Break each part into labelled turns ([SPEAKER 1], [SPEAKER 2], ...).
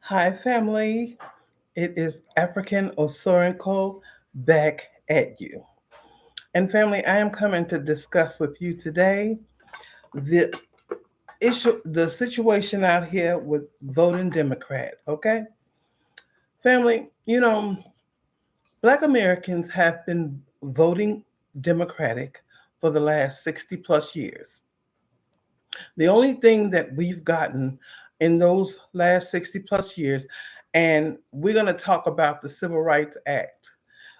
[SPEAKER 1] Hi, family. It is African Osorenko back at you. And family, I am coming to discuss with you today the the situation out here with voting Democrat. Okay, family. Black Americans have been voting Democratic for the last 60 plus years. The only thing that we've gotten in those last 60 plus years, and we're going to talk about the Civil Rights Act,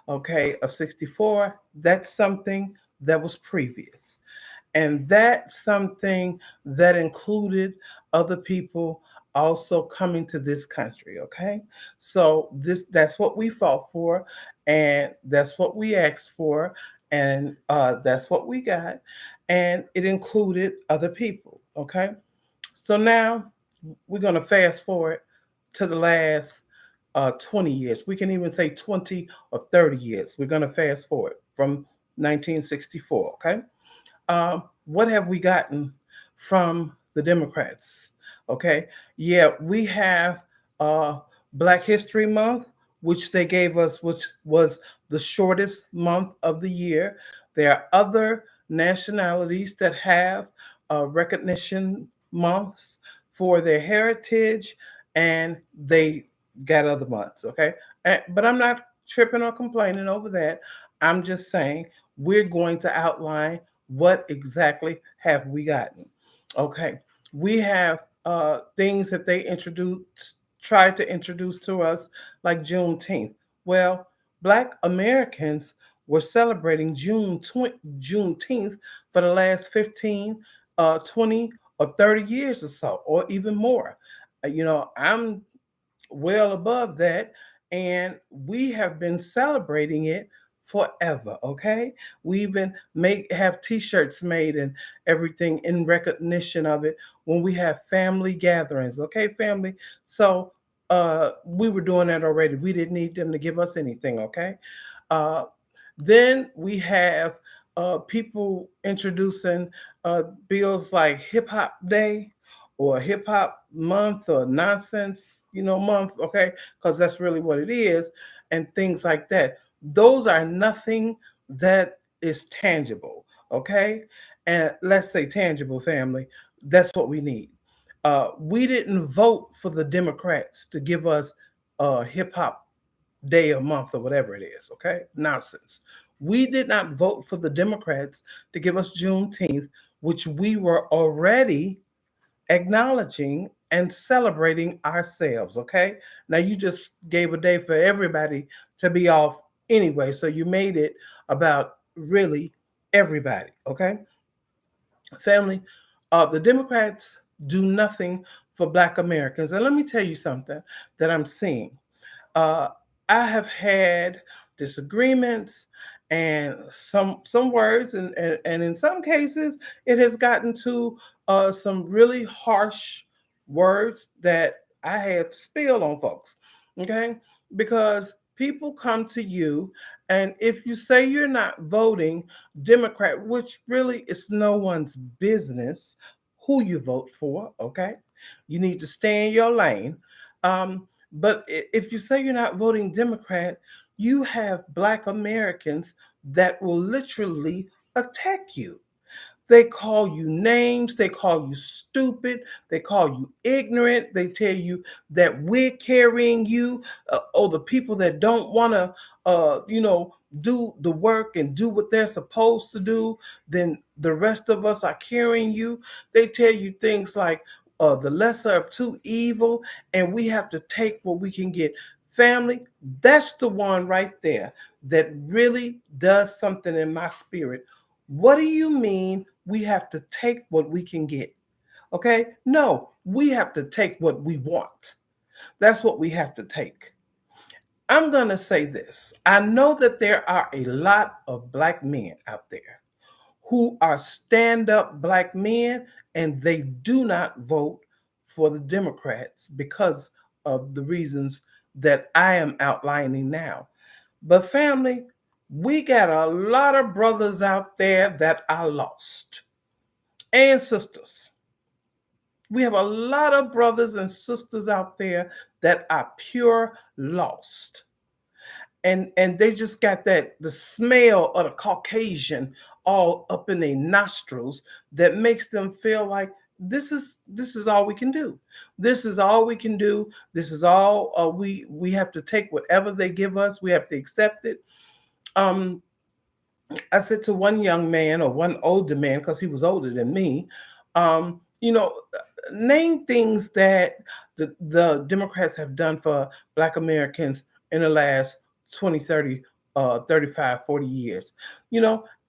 [SPEAKER 1] okay, of 64, that's something that was previous. And that's something that included other people also coming to this country, okay? So that's what we fought for, and that's what we asked for, and that's what we got, and it included other people, okay? So now we're going to fast forward to the last 20 years. We can even say 20 or 30 years. We're going to fast forward from 1964, okay? What have we gotten from the Democrats? Okay, yeah, we have uh, Black History Month, which they gave us, which was the shortest month of the year. There are other nationalities that have recognition months for their heritage, and they got other months. Okay, but I'm not tripping or complaining over that. I'm just saying we're going to outline what exactly have we gotten. Okay, we have things that they tried to introduce to us, like Juneteenth. Well, Black Americans were celebrating Juneteenth for the last 15, 20, or 30 years or so, or even more. I'm well above that, and we have been celebrating it forever. Okay, we even make have t-shirts made and everything in recognition of it when we have family gatherings. Okay, family. So we were doing that already. We didn't need them to give us anything. Okay. uh, then we have people introducing bills like Hip Hop Day or Hip Hop Month or Nonsense, month, okay? Because that's really what it is, and things like that. Those are nothing that is tangible, okay? And let's say tangible, family. That's what we need. We didn't vote for the Democrats to give us Hip Hop Day or month or whatever it is, okay? Nonsense. We did not vote for the Democrats to give us Juneteenth, which we were already acknowledging and celebrating ourselves, okay? Now you just gave a day for everybody to be off anyway, so you made it about really everybody, okay? Family, the Democrats do nothing for Black Americans. And let me tell you something that I'm seeing. Uh, I have had disagreements and some words, and in some cases, it has gotten to some really harsh words that I had to spill on folks. Okay, because people come to you, and if you say you're not voting Democrat, which really is no one's business who you vote for, okay, you need to stay in your lane. But if you say you're not voting Democrat, you have Black Americans that will literally attack you. They call you names, they call you stupid, they call you ignorant, they tell you that we're carrying you, or the people that don't want to, do the work and do what they're supposed to do, then the rest of us are carrying you. They tell you things like, the lesser of two evil, and we have to take what we can get. Family, that's the one right there that really does something in my spirit. What do you mean we have to take what we can get? Okay? No, we have to take what we want. That's what we have to take. I'm going to say this. I know that there are a lot of Black men out there who are stand up Black men, and they do not vote for the Democrats because of the reasons that I am outlining now. But, family, we got a lot of brothers out there that are lost, and sisters. We have a lot of brothers and sisters out there that are pure lost. And they just got that the smell of the Caucasian all up in their nostrils that makes them feel like this is all we can do. This is all we can do. This is all we have to take whatever they give us. We have to accept it. Um, I said to one young man or one older man because he was older than me, um, you know, name things that the Democrats have done for Black Americans in the last 20, 30, 35, 40 years,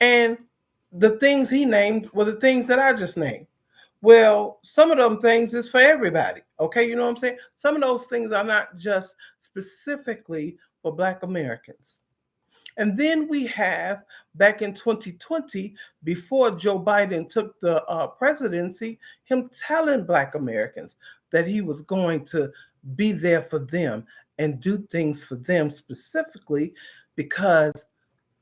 [SPEAKER 1] and the things he named were the things that I just named. Well, some of them things is for everybody. Okay, you know what I'm saying? Some of those things are not just specifically for Black Americans. And then we have back in 2020, before Joe Biden took the presidency, him telling Black Americans that he was going to be there for them and do things for them specifically because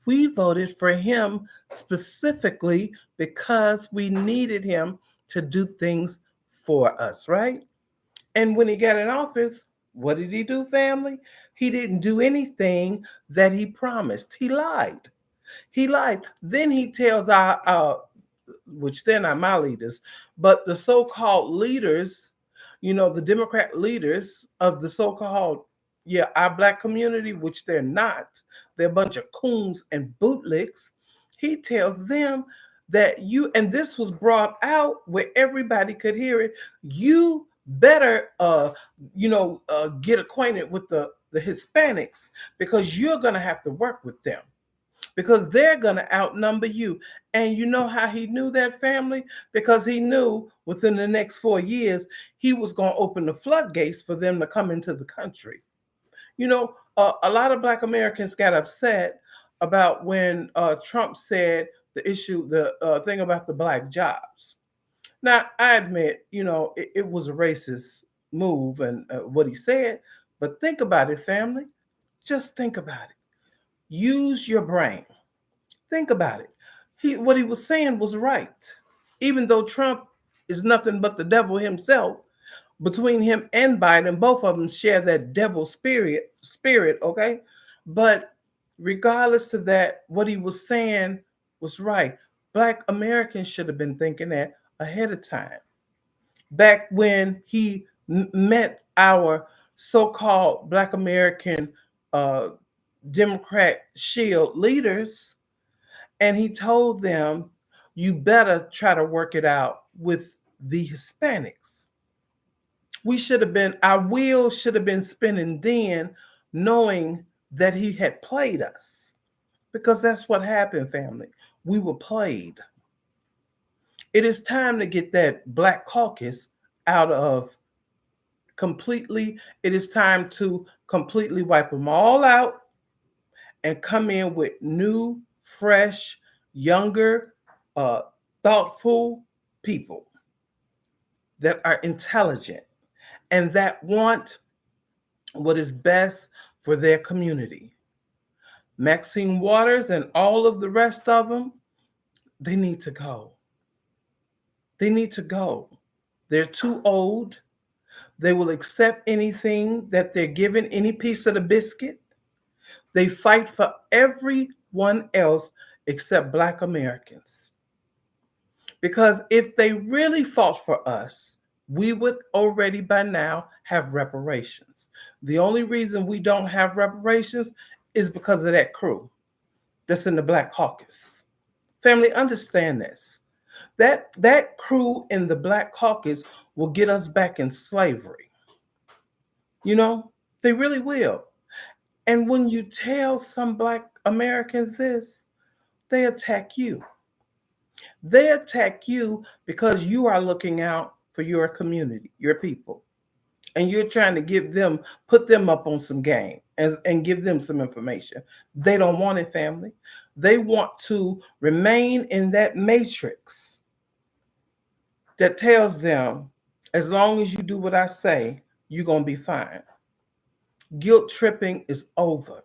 [SPEAKER 1] we voted for him specifically because we needed him to do things for us, right? And when he got in office, what did he do, family? He didn't do anything that he promised. He lied. He lied. Then he tells which they're not my leaders, but the so-called leaders, the Democrat leaders of the so-called, yeah, our Black community, which they're not. They're a bunch of coons and bootlicks. He tells them that and this was brought out where everybody could hear it. You better, get acquainted with the Hispanics because you're going to have to work with them because they're going to outnumber you. And you know how he knew that, family? Because he knew within the next 4 years, he was going to open the floodgates for them to come into the country. A lot of Black Americans got upset about when Trump said the thing about the Black jobs. Now, I admit, it was a racist move and what he said, but think about it, family. Just think about it. Use your brain. Think about it. What he was saying was right. Even though Trump is nothing but the devil himself, between him and Biden, both of them share that devil spirit, okay? But regardless of that, what he was saying was right. Black Americans should have been thinking that ahead of time. Back when he met our so-called Black American uh, Democrat Shield leaders, and he told them, you better try to work it out with the Hispanics. Our wheels should have been spinning then, knowing that he had played us. Because that's what happened, family. We were played. It is time to get that Black caucus out of completely. It is time to completely wipe them all out and come in with new, fresh, younger, uh, thoughtful people that are intelligent and that want what is best for their community. Maxine Waters and all of the rest of them, they need to go. They need to go. They're too old. They will accept anything that they're given, any piece of the biscuit. They fight for everyone else except Black Americans. Because if they really fought for us, we would already by now have reparations. The only reason we don't have reparations is because of that crew that's in the Black Caucus. Family, understand this. That crew in the Black Caucus will get us back in slavery. They really will. And when you tell some Black Americans this, they attack you. They attack you because you are looking out for your community, your people. And you're trying to put them up on some game and give them some information. They don't want it, family. They want to remain in that matrix that tells them, as long as you do what I say, you're going to be fine. Guilt tripping is over.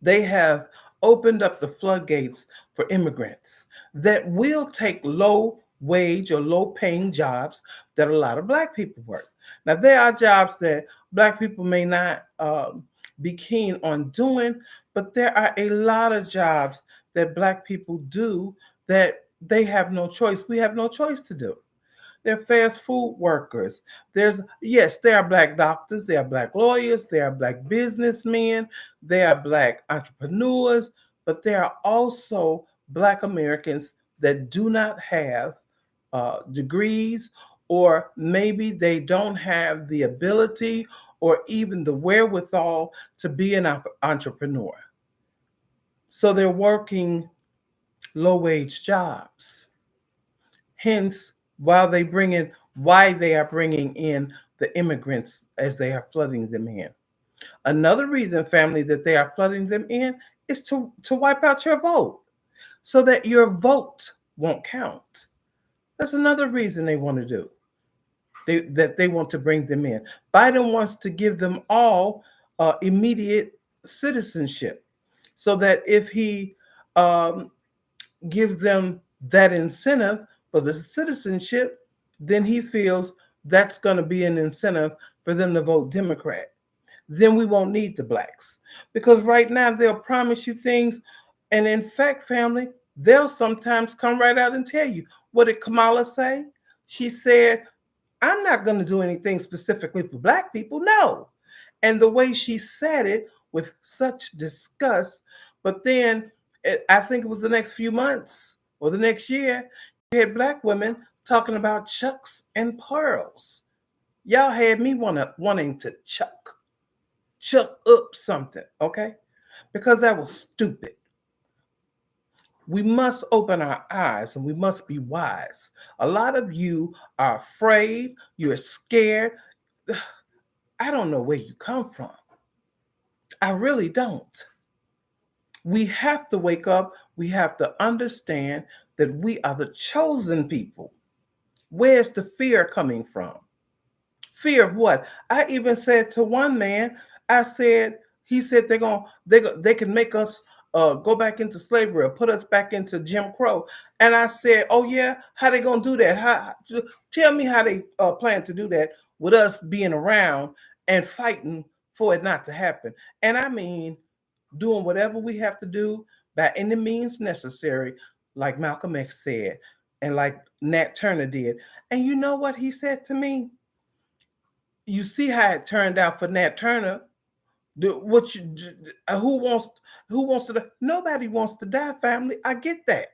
[SPEAKER 1] They have opened up the floodgates for immigrants that will take low wage or low paying jobs that a lot of Black people work. Now, there are jobs that Black people may not be keen on doing, but there are a lot of jobs that Black people do that they have no choice. We have no choice to do. They're fast food workers. Yes, there are Black doctors, there are Black lawyers, there are Black businessmen, there are Black entrepreneurs, but there are also Black Americans that do not have degrees, or maybe they don't have the ability or even the wherewithal to be an entrepreneur. So they're working low wage jobs. Hence, why they are bringing in the immigrants as they are flooding them in. Another reason, family, that they are flooding them in is to wipe out your vote so that your vote won't count. That's another reason they want to do. That they want to bring them in. Biden wants to give them all immediate citizenship so that if he um, gives them that incentive for the citizenship, then he feels that's going to be an incentive for them to vote Democrat. Then we won't need the Blacks. Because right now they'll promise you things. And in fact, family, they'll sometimes come right out and tell you. What did Kamala say? She said, I'm not going to do anything specifically for Black people. No. And the way she said it with such disgust, but then I think it was the next few months or the next year, you had Black women talking about chucks and pearls. Y'all had me wanting to chuck up something, okay? Because that was stupid. We must open our eyes and we must be wise. A lot of you are afraid, you're scared. I don't know where you come from. I really don't. We have to wake up. We have to understand that we are the chosen people. Where's the fear coming from? Fear of what? I even said to one man, he said they can make us go back into slavery or put us back into Jim Crow. And I said, oh yeah, how they gonna do that? Tell me how they plan to do that with us being around and fighting for it not to happen. And I mean, doing whatever we have to do by any means necessary, like Malcolm X said, and like Nat Turner did. And you know what he said to me? You see how it turned out for Nat Turner. What you who wants to die? Nobody wants to die, family. I get that.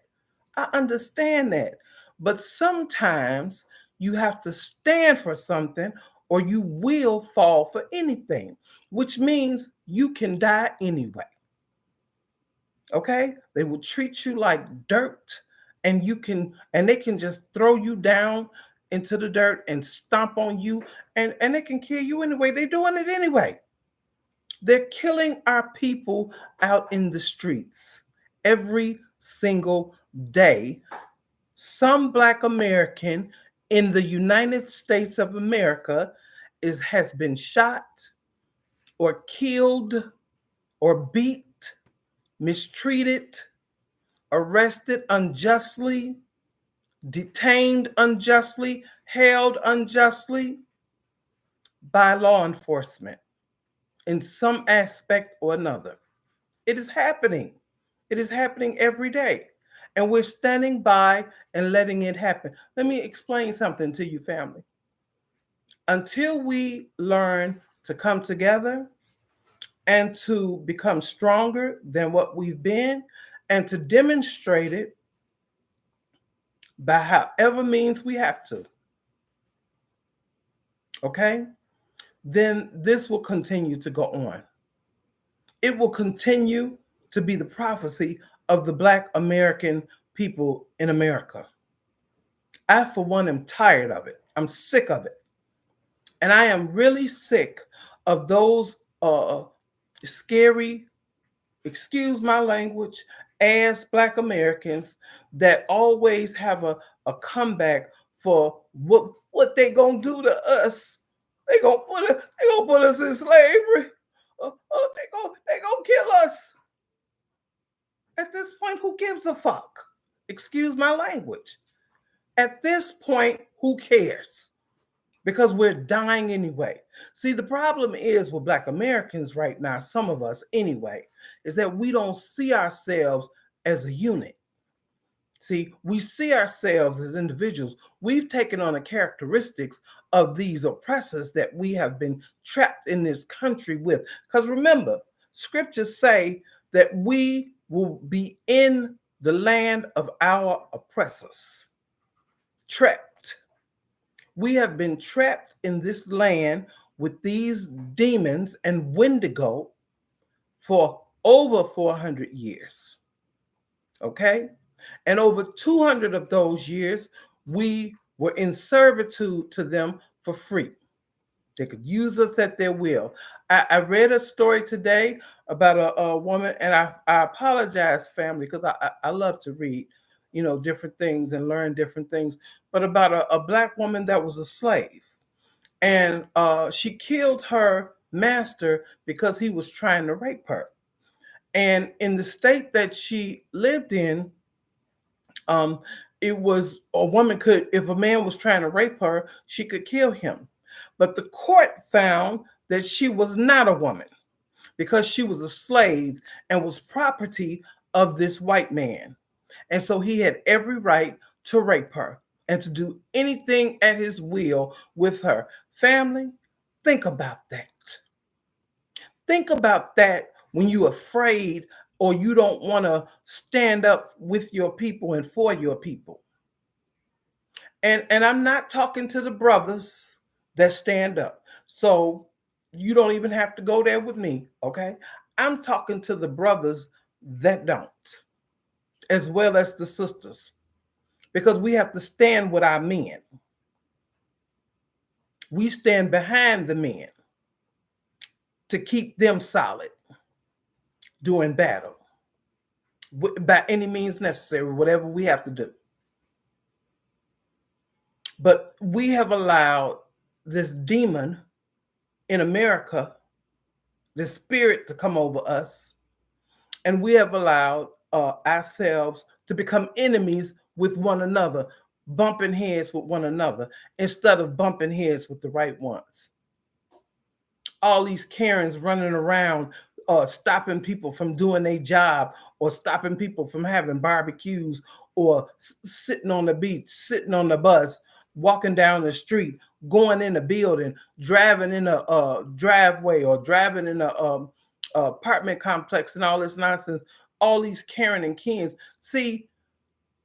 [SPEAKER 1] I understand that. But sometimes you have to stand for something or you will fall for anything, which means you can die anyway. Okay? They will treat you like dirt and they can just throw you down into the dirt and stomp on you and they can kill you anyway. They're doing it anyway. They're killing our people out in the streets every single day. Some Black American in the United States of America has been shot or killed or beat, mistreated, arrested unjustly, detained unjustly, held unjustly by law enforcement in some aspect or another. It is happening. It is happening every day. And we're standing by and letting it happen. Let me explain something to you, family. Until we learn to come together and to become stronger than what we've been and to demonstrate it by however means we have to, okay, then this will continue to go on. It will continue to be the prophecy of the Black American people in America. I, for one, am tired of it. I'm sick of it. And I am really sick of those scary, excuse my language, ass Black Americans that always have a comeback for what they gonna do to us. They gonna put us in slavery. They gonna kill us. At this point, who gives a fuck? Excuse my language. At this point, who cares? Because we're dying anyway. See, the problem is with Black Americans right now, some of us anyway, is that we don't see ourselves as a unit. See, we see ourselves as individuals. We've taken on the characteristics of these oppressors that we have been trapped in this country with. Because remember, scriptures say that we will be in the land of our oppressors, trapped. We have been trapped in this land with these demons and Wendigo for over 400 years. Okay? And over 200 of those years, we were in servitude to them for free. They could use us at their will. I read a story today about a woman, and I apologize, family, because I love to read, different things and learn different things, but about a Black woman that was a slave. And she killed her master because he was trying to rape her. And in the state that she lived in, um, it was a woman could, if a man was trying to rape her, she could kill him. But the court found that she was not a woman because she was a slave and was property of this white man. And so he had every right to rape her and to do anything at his will with her. Family, think about that. Think about that when you're afraid or you don't want to stand up with your people and for your people. And I'm not talking to the brothers that stand up. So you don't even have to go there with me, okay? I'm talking to the brothers that don't, as well as the sisters, because we have to stand with our men. We stand behind the men to keep them solid during battle by any means necessary, whatever we have to do. But we have allowed this demon in America, this spirit, to come over us, and we have allowed ourselves to become enemies with one another, bumping heads with one another instead of bumping heads with the right ones. All these Karens running around, stopping people from doing their job, or stopping people from having barbecues, or sitting on the beach, sitting on the bus, walking down the street, going in a building, driving in a driveway, or driving in a apartment complex, and all this nonsense. All these Karen and Kens. See,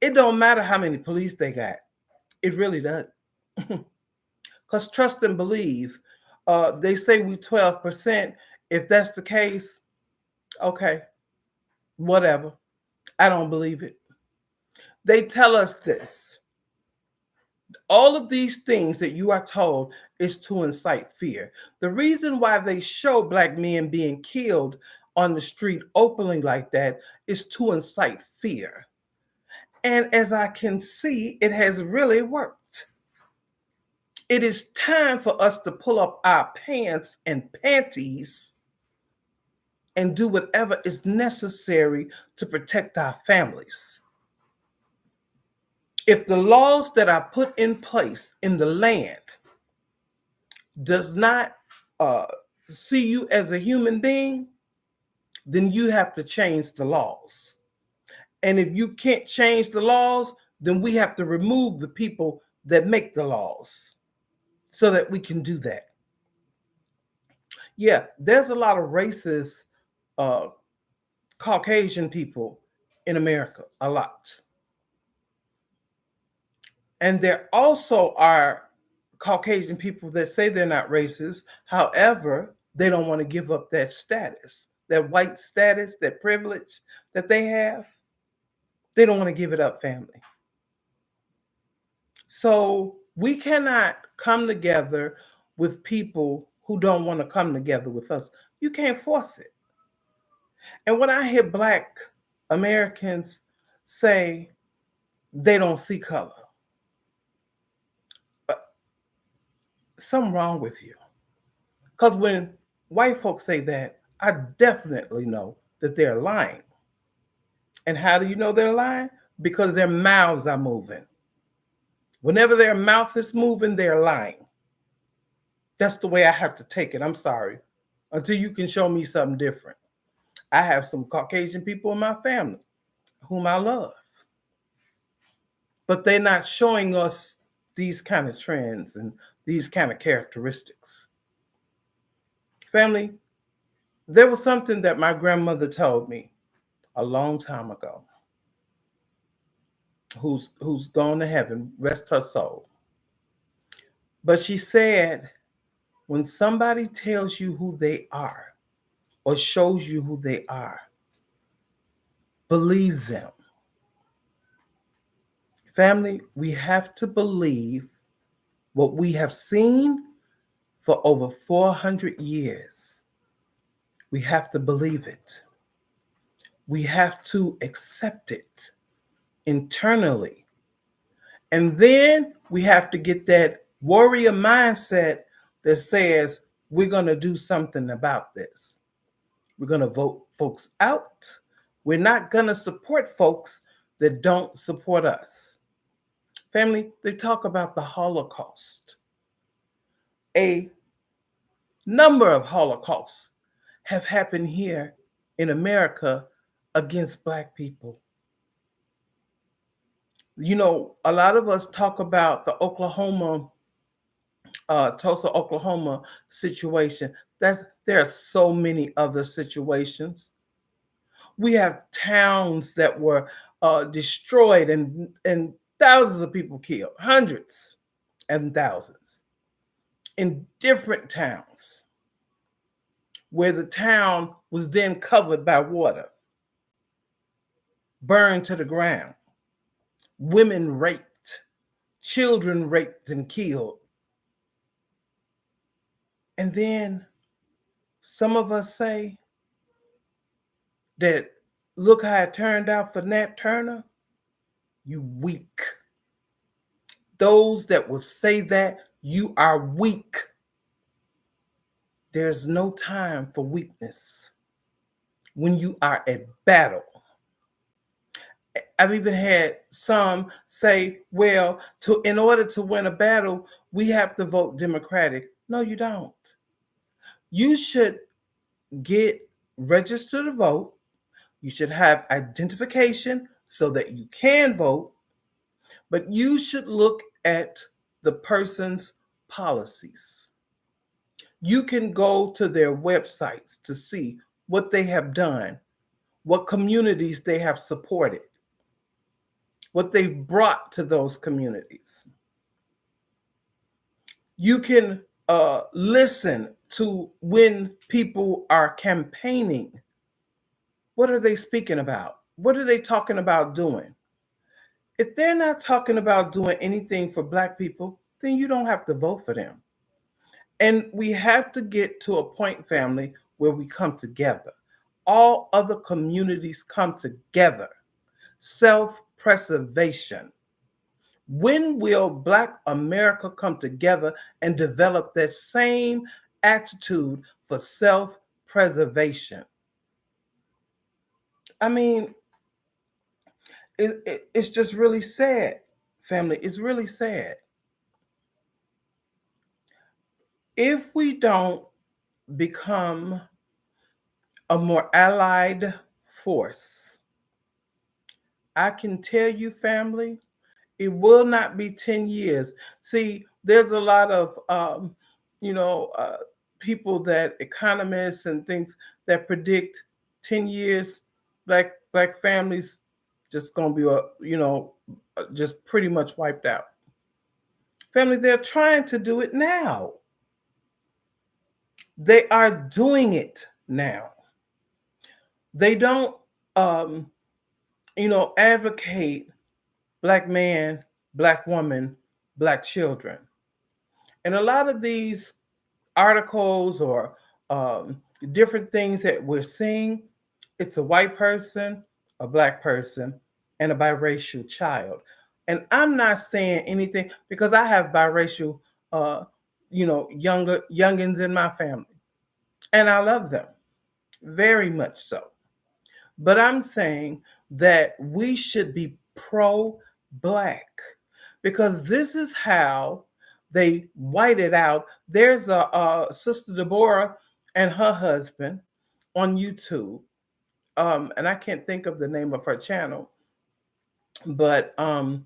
[SPEAKER 1] it don't matter how many police they got. It really doesn't. Because trust and believe. They say we 12%. If that's the case, okay, whatever. I don't believe it. They tell us this. All of these things that you are told is to incite fear. The reason why they show Black men being killed on the street openly like that is to incite fear. And as I can see, it has really worked. It is time for us to pull up our pants and panties and do whatever is necessary to protect our families. If the laws that are put in place in the land does not see you as a human being, then you have to change the laws. And if you can't change the laws, then we have to remove the people that make the laws so that we can do that. Yeah, there's a lot of racist Caucasian people in America, a lot. And there also are Caucasian people that say they're not racist. However, they don't want to give up that status, that white status, that privilege that they have. They don't want to give it up, family. So we cannot come together with people who don't want to come together with us. You can't force it. And when I hear Black Americans say they don't see color, something wrong with you. Because when white folks say that, I definitely know that they're lying. And how do you know they're lying? Because their mouths are moving. Whenever their mouth is moving, they're lying. That's the way I have to take it. I'm sorry. Until you can show me something different. I have some Caucasian people in my family whom I love, but they're not showing us these kind of trends and these kind of characteristics. Family, there was something that my grandmother told me a long time ago, who's gone to heaven, rest her soul. But she said, when somebody tells you who they are or shows you who they are, believe them. Family, we have to believe what we have seen for over 400 years. We have to believe it. We have to accept it internally. And then we have to get that warrior mindset that says, we're going to do something about this. We're going to vote folks out. We're not going to support folks that don't support us. Family, they talk about the Holocaust. A number of Holocausts have happened here in America against Black people. You know, a lot of us talk about the Tulsa, Oklahoma situation. There are so many other situations. We have towns that were destroyed and thousands of people killed, hundreds and thousands in different towns where the town was then covered by water, burned to the ground, women raped, children raped and killed. And then some of us say that, look how it turned out for Nat Turner. You weak. Those that will say that, you are weak. There's no time for weakness when you are at battle. I've even had some say, well, in order to win a battle, we have to vote Democratic. No, you don't. You should get registered to vote. You should have identification so that you can vote, but you should look at the person's policies. You can go to their websites to see what they have done, what communities they have supported, what they've brought to those communities. You can listen to when people are campaigning. What are they speaking about? What are they talking about doing? If they're not talking about doing anything for Black people, then you don't have to vote for them. And we have to get to a point, family, where we come together. All other communities come together. Self-preservation. When will Black America come together and develop that same attitude for self-preservation? I mean, it's just really sad, family. It's really sad. If we don't become a more allied force, I can tell you, family, it will not be 10 years. See, there's a lot of, you know, people that economists and things that predict 10 years, black families just gonna be, just pretty much wiped out. Family, they're trying to do it now. They are doing it now. They don't, advocate Black man, Black woman, Black children. And a lot of these articles or different things that we're seeing, it's a white person, a Black person, and a biracial child. And I'm not saying anything because I have biracial, youngins in my family, and I love them very much so. But I'm saying that we should be pro-Black. because this is how they white it out. There's a Sister Deborah and her husband on YouTube, and I can't think of the name of her channel, but the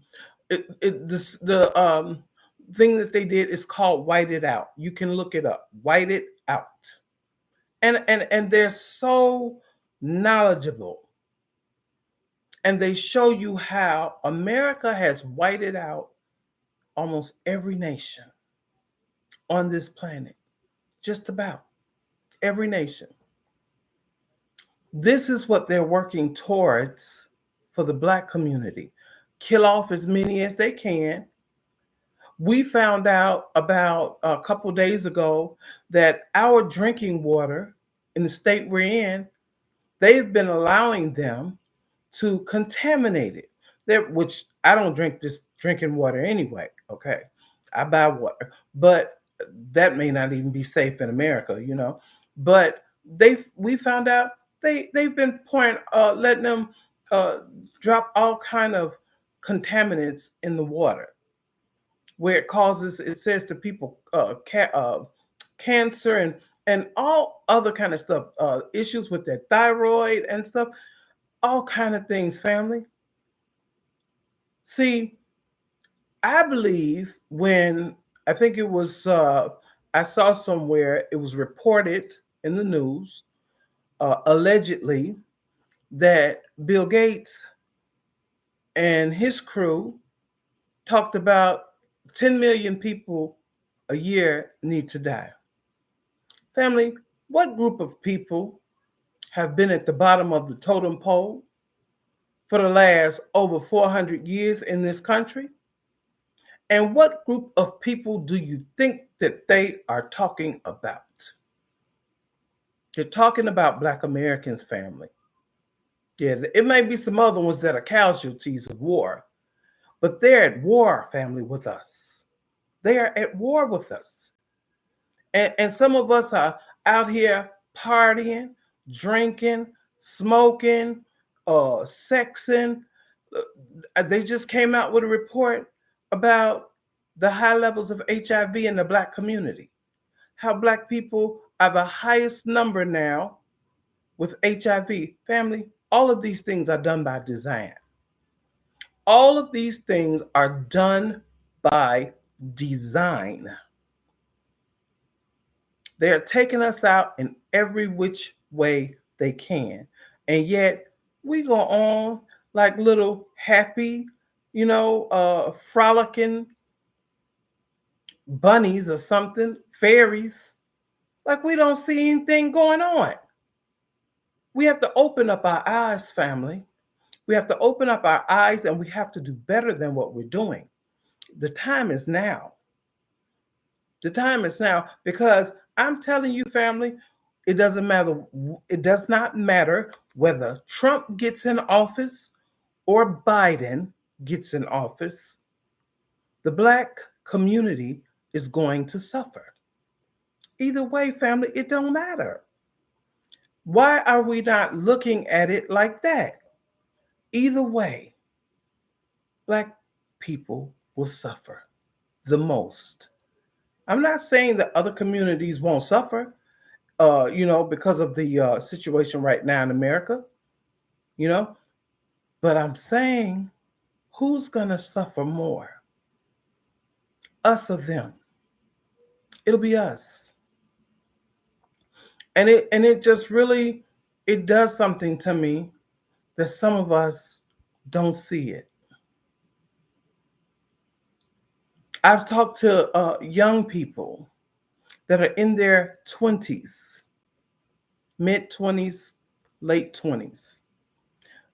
[SPEAKER 1] thing that they did is called White It Out. You can look it up, White It Out, and they're so knowledgeable, and they show you how America has whited out almost every nation on this planet, just about every nation. This is what they're working towards for the Black community. Kill off as many as they can. We found out about a couple days ago that our drinking water in the state we're in, they've been allowing them to contaminate it. Which I don't drink this drinking water anyway. Okay, I buy water, but that may not even be safe in America, you know. But we found out they've been letting them uh, drop all kind of contaminants in the water, where it says to people cancer and all other kind of stuff, issues with their thyroid and stuff, all kind of things, family. See, I believe when I think it was I saw somewhere it was reported in the news, allegedly, that Bill Gates and his crew talked about 10 million people a year need to die. Family, what group of people have been at the bottom of the totem pole for the last over 400 years in this country? And what group of people do you think that they are talking about? They're talking about Black Americans, family. Yeah, it may be some other ones that are casualties of war, but they're at war, family, with us. They are at war with us. And some of us are out here partying, drinking, smoking, sexing. They just came out with a report about the high levels of HIV in the Black community. How Black people are the highest number now with HIV. Family, all of these things are done by design. All of these things are done by design. They're taking us out in every which way they can. And yet we go on like little happy, frolicking bunnies or something, fairies, like we don't see anything going on. We have to open up our eyes, family. We have to open up our eyes, and we have to do better than what we're doing. The time is now. The time is now, because I'm telling you, family, it doesn't matter. It does not matter whether Trump gets in office or Biden gets in office. The Black community is going to suffer. Either way, family, it don't matter. Why are we not looking at it like that? Either way, Black people will suffer the most. I'm not saying that other communities won't suffer, because of the situation right now in America, you know, but I'm saying who's going to suffer more? Us or them? It'll be us. And it just really, it does something to me that some of us don't see it. I've talked to young people that are in their 20s, mid 20s, late 20s,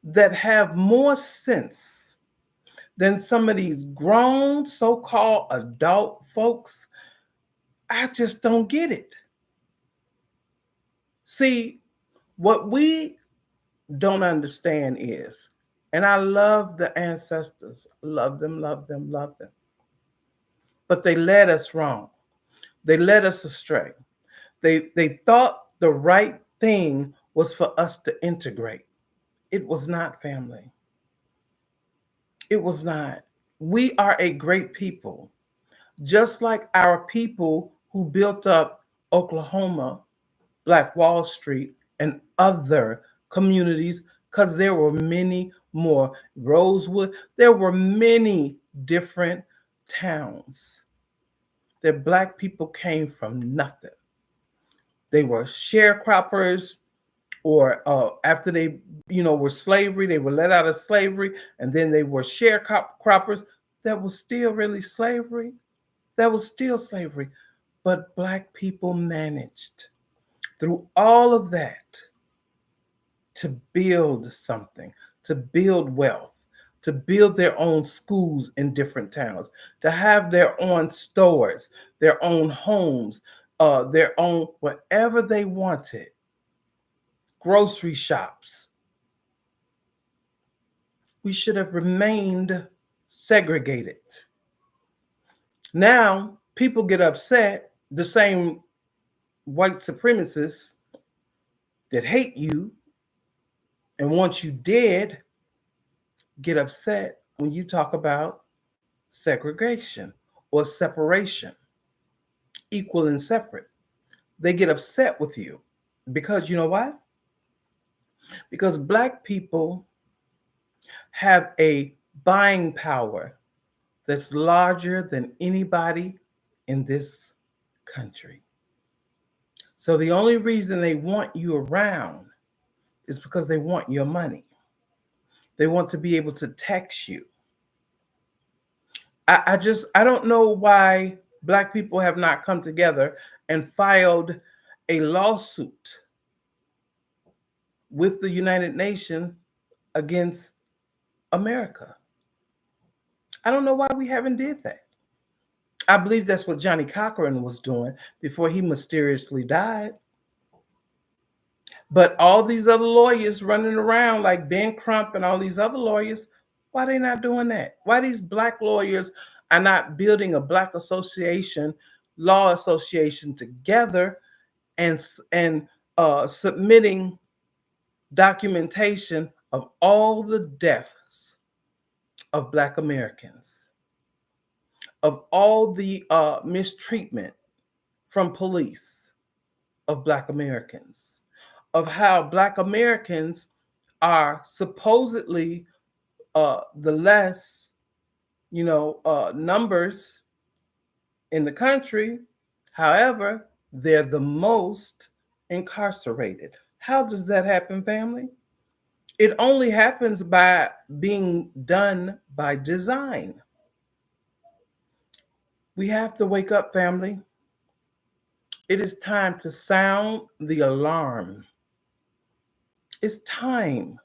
[SPEAKER 1] that have more sense than some of these grown so-called adult folks. I just don't get it. See, what we don't understand is, and I love the ancestors, love them, love them, love them, but they led us wrong. They led us astray. They thought the right thing was for us to integrate. It was not, family. It was not. We are a great people, just like our people who built up Oklahoma, Black Wall Street, and other communities, because there were many more. Rosewood, there were many different towns that Black people came from nothing. They were sharecroppers, or after they, were slavery, they were let out of slavery, and then they were sharecroppers. That was still really slavery. That was still slavery. But Black people managed through all of that to build something, to build wealth, to build their own schools in different towns, to have their own stores, their own homes, their own whatever they wanted, grocery shops. We should have remained segregated. Now, people get upset, the same white supremacists that hate you and want you dead get upset when you talk about segregation or separation, equal and separate. They get upset with you because you know why? Because Black people have a buying power that's larger than anybody in this country. So the only reason they want you around is because they want your money. They want to be able to tax you. I don't know why Black people have not come together and filed a lawsuit with the United Nations against America. I don't know why we haven't did that. I believe that's what Johnny Cochran was doing before he mysteriously died. But all these other lawyers running around like Ben Crump and all these other lawyers, why they not doing that? Why these Black lawyers are not building a Black association, law association together and submitting documentation of all the deaths of Black Americans, of all the mistreatment from police of Black Americans, of how Black Americans are supposedly the less, numbers in the country. However, they're the most incarcerated. How does that happen, family? It only happens by being done by design. We have to wake up, family. It is time to sound the alarm. It's time.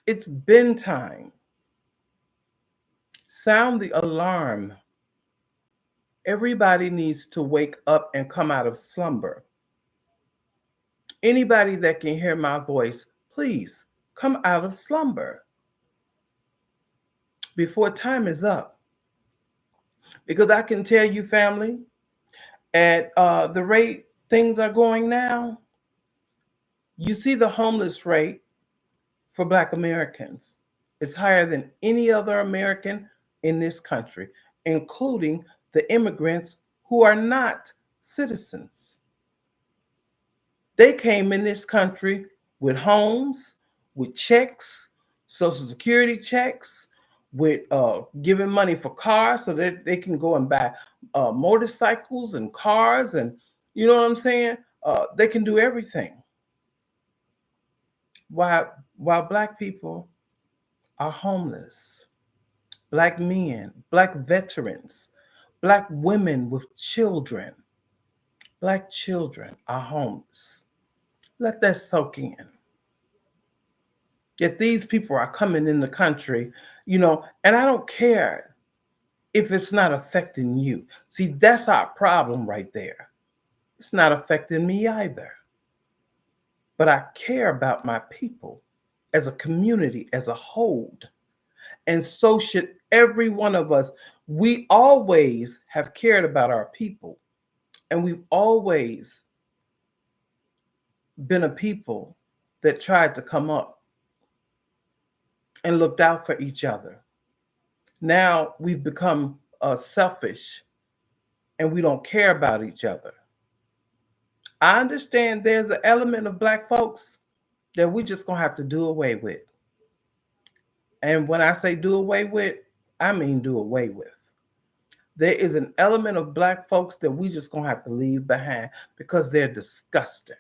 [SPEAKER 1] It's been time. Sound the alarm. Everybody needs to wake up and come out of slumber. Anybody that can hear my voice, please come out of slumber before time is up. Because I can tell you, family, at the rate things are going now, you see the homeless rate for Black Americans is higher than any other American in this country, including the immigrants who are not citizens. They came in this country with homes, with checks, Social Security checks, with giving money for cars so that they can go and buy motorcycles and cars, and you know what I'm saying? They can do everything. While Black people are homeless, Black men, Black veterans, Black women with children, Black children are homeless. Let that soak in. Yet these people are coming in the country, and I don't care if it's not affecting you. See, that's our problem right there. It's not affecting me either. But I care about my people as a community, as a whole. And so should every one of us. We always have cared about our people, and we've always been a people that tried to come up and looked out for each other. Now we've become selfish and we don't care about each other. I understand there's an element of black folks that we just gonna have to do away with. And when I say do away with, I mean do away with. There is an element of black folks that we just gonna have to leave behind because they're disgusting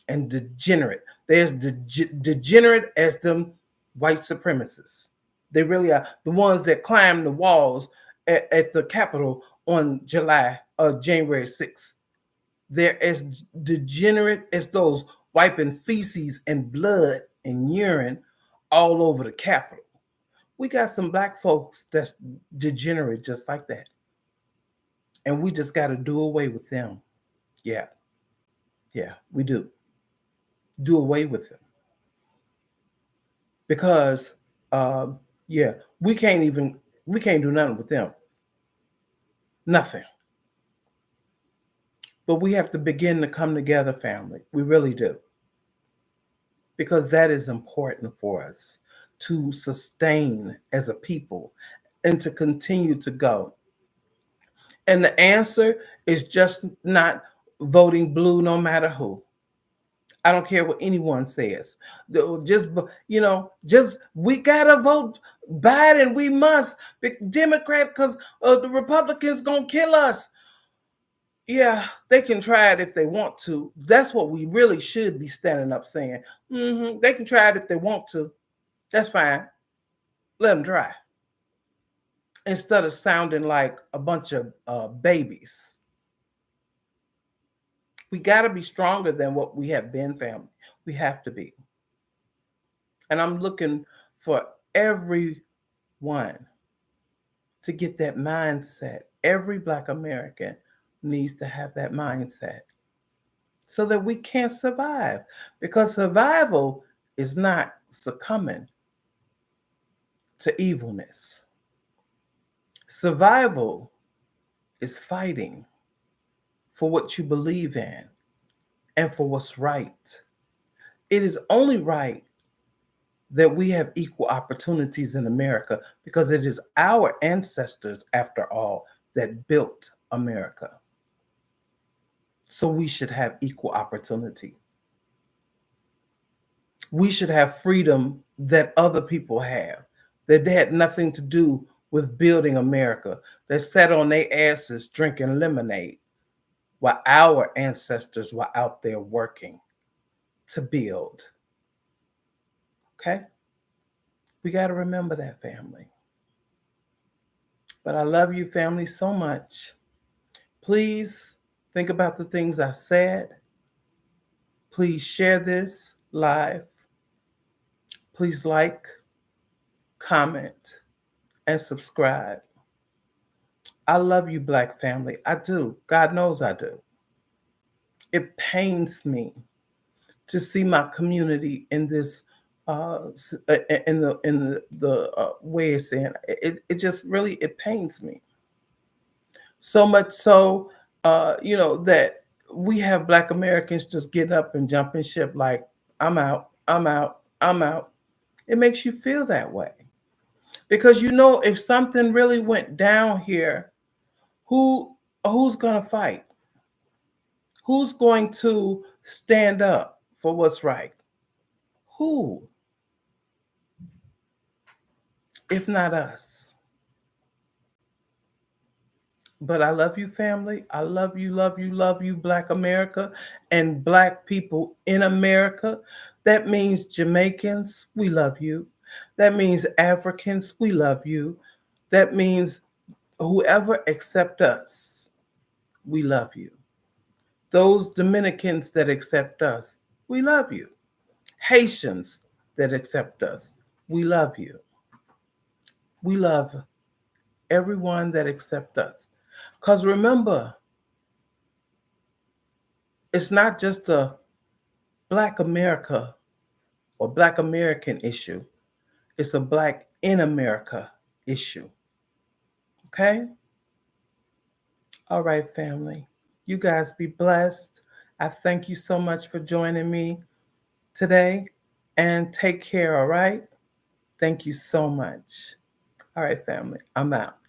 [SPEAKER 1] and degenerate. They're as degenerate as them white supremacists. They really are the ones that climbed the walls at the Capitol on January 6th. They're as degenerate as those wiping feces and blood and urine all over the Capitol. We got some black folks that's degenerate just like that. And we just got to do away with them. Yeah, yeah, we do. Do away with them. Because, uh, yeah, we can't do nothing with them. Nothing. But we have to begin to come together, family. We really do. Because that is important for us to sustain as a people and to continue to go. And the answer is just not voting blue no matter who. I don't care what anyone says. Just just we gotta vote Biden. We must be Democrat because the Republicans gonna kill us. Yeah, they can try it if they want to. That's what we really should be standing up saying. They can try it if they want to. That's fine. Let them try. Instead of sounding like a bunch of babies. We got to be stronger than what we have been, family. We have to be. And I'm looking for everyone to get that mindset. Every Black American needs to have that mindset so that we can survive. Because survival is not succumbing to evilness. Survival is fighting for what you believe in and for what's right. It is only right that we have equal opportunities in America because it is our ancestors, after all, that built America. So we should have equal opportunity. We should have freedom that other people have, that they had nothing to do with building America, that sat on their asses drinking lemonade while our ancestors were out there working to build. Okay? We got to remember that, family. But I love you, family, so much. Please think about the things I said. Please share this live. Please like, comment, and subscribe. I love you, Black family. I do. God knows I do. It pains me to see my community in this in the way it's in. It just really it pains me so much so that we have Black Americans just getting up and jumping ship like I'm out, I'm out, I'm out. It makes you feel that way because if something really went down here, who's gonna fight? Who's going to stand up for what's right? Who, if not us? But I love you, family. I love you, love you, love you, Black America and Black people in America. That means Jamaicans, we love you. That means Africans, we love you. That means whoever accept us, we love you. Those Dominicans that accept us, we love you. Haitians that accept us, we love you. We love everyone that accept us. Because remember, it's not just a Black America or Black American issue. It's a Black in America issue. Okay? All right, family. You guys be blessed. I thank you so much for joining me today and take care, all right? Thank you so much. All right, family, I'm out.